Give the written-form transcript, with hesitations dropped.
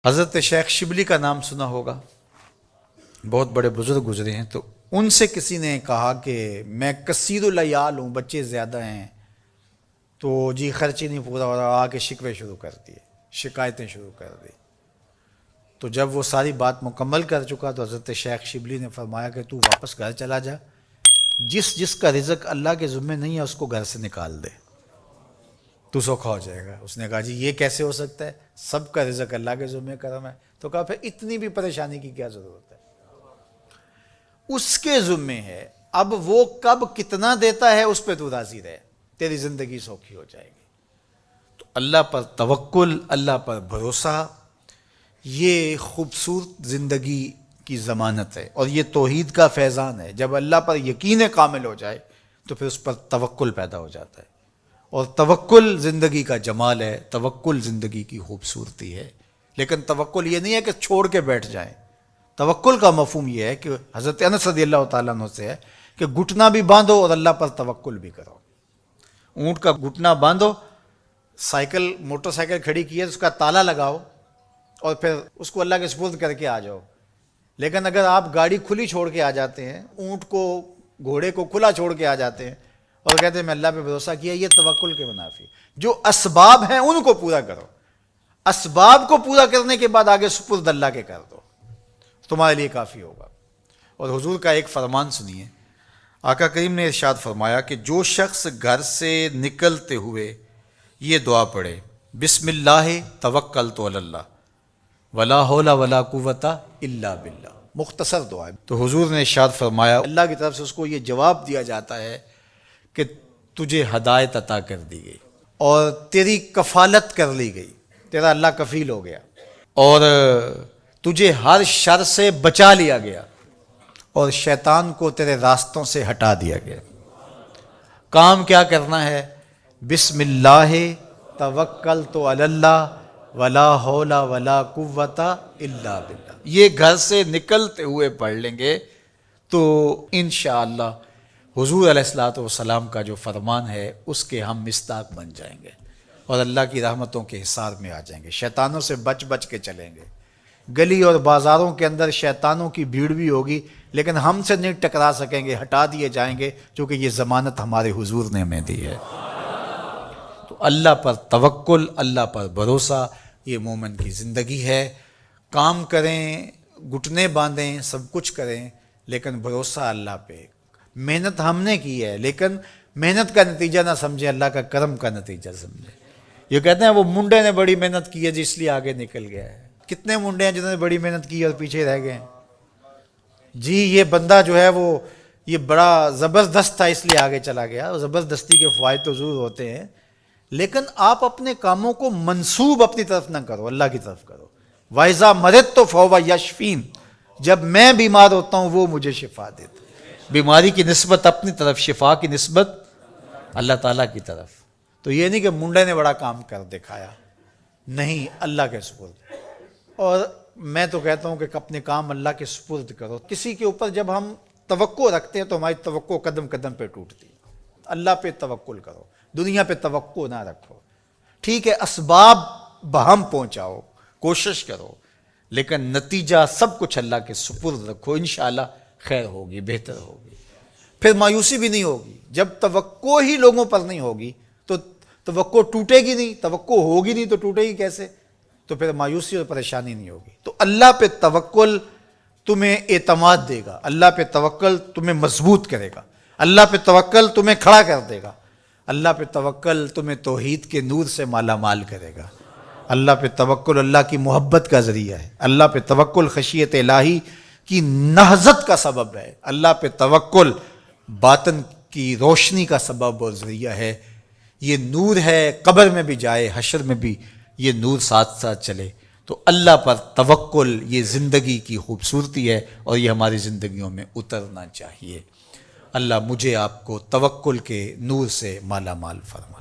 حضرت شیخ شبلی کا نام سنا ہوگا، بہت بڑے بزرگ گزرے ہیں، تو ان سے کسی نے کہا کہ میں کثیر العیال ہوں، بچے زیادہ ہیں، تو جی خرچ ہی نہیں پورا ہو رہا، آ کے شکوے شروع کر دیے، شکایتیں شروع کر دی۔ تو جب وہ ساری بات مکمل کر چکا تو حضرت شیخ شبلی نے فرمایا کہ تو واپس گھر چلا جا، جس جس کا رزق اللہ کے ذمہ نہیں ہے اس کو گھر سے نکال دے، تو سوکھا ہو جائے گا۔ اس نے کہا جی یہ کیسے ہو سکتا ہے، سب کا رزق اللہ کے ذمہ کرم ہے۔ تو کہا پھر اتنی بھی پریشانی کی کیا ضرورت ہے، اس کے ذمہ ہے، اب وہ کب کتنا دیتا ہے اس پہ تو راضی رہے، تیری زندگی سوکھی ہو جائے گی۔ تو اللہ پر توکل، اللہ پر بھروسہ، یہ خوبصورت زندگی کی ضمانت ہے، اور یہ توحید کا فیضان ہے۔ جب اللہ پر یقین کامل ہو جائے تو پھر اس پر توکل پیدا ہو جاتا ہے، اور توکل زندگی کا جمال ہے، توکل زندگی کی خوبصورتی ہے۔ لیکن توکل یہ نہیں ہے کہ چھوڑ کے بیٹھ جائیں۔ توکل کا مفہوم یہ ہے کہ حضرت انس رضی اللہ تعالیٰ عنہ سے ہے کہ گھٹنا بھی باندھو اور اللہ پر توکل بھی کرو۔ اونٹ کا گھٹنا باندھو، سائیکل موٹر سائیکل کھڑی کی ہے، اس کا تالا لگاؤ اور پھر اس کو اللہ کے سپرد کر کے آ جاؤ۔ لیکن اگر آپ گاڑی کھلی چھوڑ کے آ جاتے ہیں، اونٹ کو گھوڑے کو کھلا چھوڑ کے آ جاتے ہیں اور کہتے ہیں میں اللہ پہ بھروسہ کیا، یہ توکل کے منافی۔ جو اسباب ہیں ان کو پورا کرو، اسباب کو پورا کرنے کے بعد آگے سپرد اللہ کے کر دو، تمہارے لیے کافی ہوگا۔ اور حضور کا ایک فرمان سنیے، آقا کریم نے ارشاد فرمایا کہ جو شخص گھر سے نکلتے ہوئے یہ دعا پڑھے، بسم اللہ توکلت علی اللہ ولا حول ولا قوت الا باللہ، مختصر دعا ہے، تو حضور نے ارشاد فرمایا اللہ کی طرف سے اس کو یہ جواب دیا جاتا ہے کہ تجھے ہدایت عطا کر دی گئی اور تیری کفالت کر لی گئی، تیرا اللہ کفیل ہو گیا، اور تجھے ہر شر سے بچا لیا گیا، اور شیطان کو تیرے راستوں سے ہٹا دیا گیا۔ کام کیا کرنا ہے؟ بسم اللہ توکلت علی اللہ ولا حول ولا قوت الا باللہ، یہ گھر سے نکلتے ہوئے پڑھ لیں گے تو انشاءاللہ حضور علیہ الصلوۃ والسلام کا جو فرمان ہے اس کے ہم مصداق بن جائیں گے، اور اللہ کی رحمتوں کے حصار میں آ جائیں گے، شیطانوں سے بچ بچ کے چلیں گے۔ گلی اور بازاروں کے اندر شیطانوں کی بھیڑ بھی ہوگی لیکن ہم سے نہیں ٹکرا سکیں گے، ہٹا دیے جائیں گے، کیونکہ یہ ضمانت ہمارے حضور نے ہمیں دی ہے۔ تو اللہ پر توکل، اللہ پر بھروسہ، یہ مومن کی زندگی ہے۔ کام کریں، گھٹنے باندھیں، سب کچھ کریں، لیکن بھروسہ اللہ پہ۔ محنت ہم نے کی ہے لیکن محنت کا نتیجہ نہ سمجھے، اللہ کا کرم کا نتیجہ سمجھے۔ یہ کہتے ہیں وہ منڈے نے بڑی محنت کی ہے جس لیے آگے نکل گیا ہے۔ کتنے منڈے ہیں جنہوں نے بڑی محنت کی اور پیچھے رہ گئے ہیں؟ جی یہ بندہ جو ہے وہ یہ بڑا زبردست تھا اس لیے آگے چلا گیا، اور زبردستی کے فوائد تو ضرور ہوتے ہیں، لیکن آپ اپنے کاموں کو منسوب اپنی طرف نہ کرو، اللہ کی طرف کرو۔ وَإِذَا مَرِضْتُ فَهُوَ يَشْفِينِ، جب میں بیمار ہوتا ہوں وہ مجھے شفا دیتا ہے۔ بیماری کی نسبت اپنی طرف، شفا کی نسبت اللہ تعالیٰ کی طرف۔ تو یہ نہیں کہ منڈے نے بڑا کام کر دکھایا، نہیں، اللہ کے سپرد۔ اور میں تو کہتا ہوں کہ اپنے کام اللہ کے سپرد کرو۔ کسی کے اوپر جب ہم توقع رکھتے ہیں تو ہماری توقع قدم قدم پہ ٹوٹتی ہے۔ اللہ پہ توکل کرو، دنیا پہ توقع نہ رکھو۔ ٹھیک ہے اسباب بہم پہنچاؤ، کوشش کرو، لیکن نتیجہ سب کچھ اللہ کے سپرد رکھو، انشاءاللہ خیر ہوگی، بہتر ہوگی۔ پھر مایوسی بھی نہیں ہوگی۔ جب توقع ہی لوگوں پر نہیں ہوگی تو توقع ٹوٹے گی نہیں، توقع ہوگی نہیں تو ٹوٹے گی کیسے؟ تو پھر مایوسی اور پریشانی نہیں ہوگی۔ تو اللہ پہ توکل تمہیں اعتماد دے گا، اللہ پہ توکل تمہیں مضبوط کرے گا، اللہ پہ توکل تمہیں کھڑا کر دے گا، اللہ پہ توکل تمہیں توحید کے نور سے مالا مال کرے گا۔ اللہ پہ توکل اللہ کی محبت کا ذریعہ ہے، اللہ پہ توکل خشیت الہی کی نہضت کا سبب ہے، اللہ پہ توکل باطن کی روشنی کا سبب اور ذریعہ ہے۔ یہ نور ہے، قبر میں بھی جائے، حشر میں بھی یہ نور ساتھ ساتھ چلے۔ تو اللہ پر توکل یہ زندگی کی خوبصورتی ہے، اور یہ ہماری زندگیوں میں اترنا چاہیے۔ اللہ مجھے آپ کو توکل کے نور سے مالا مال فرمائے۔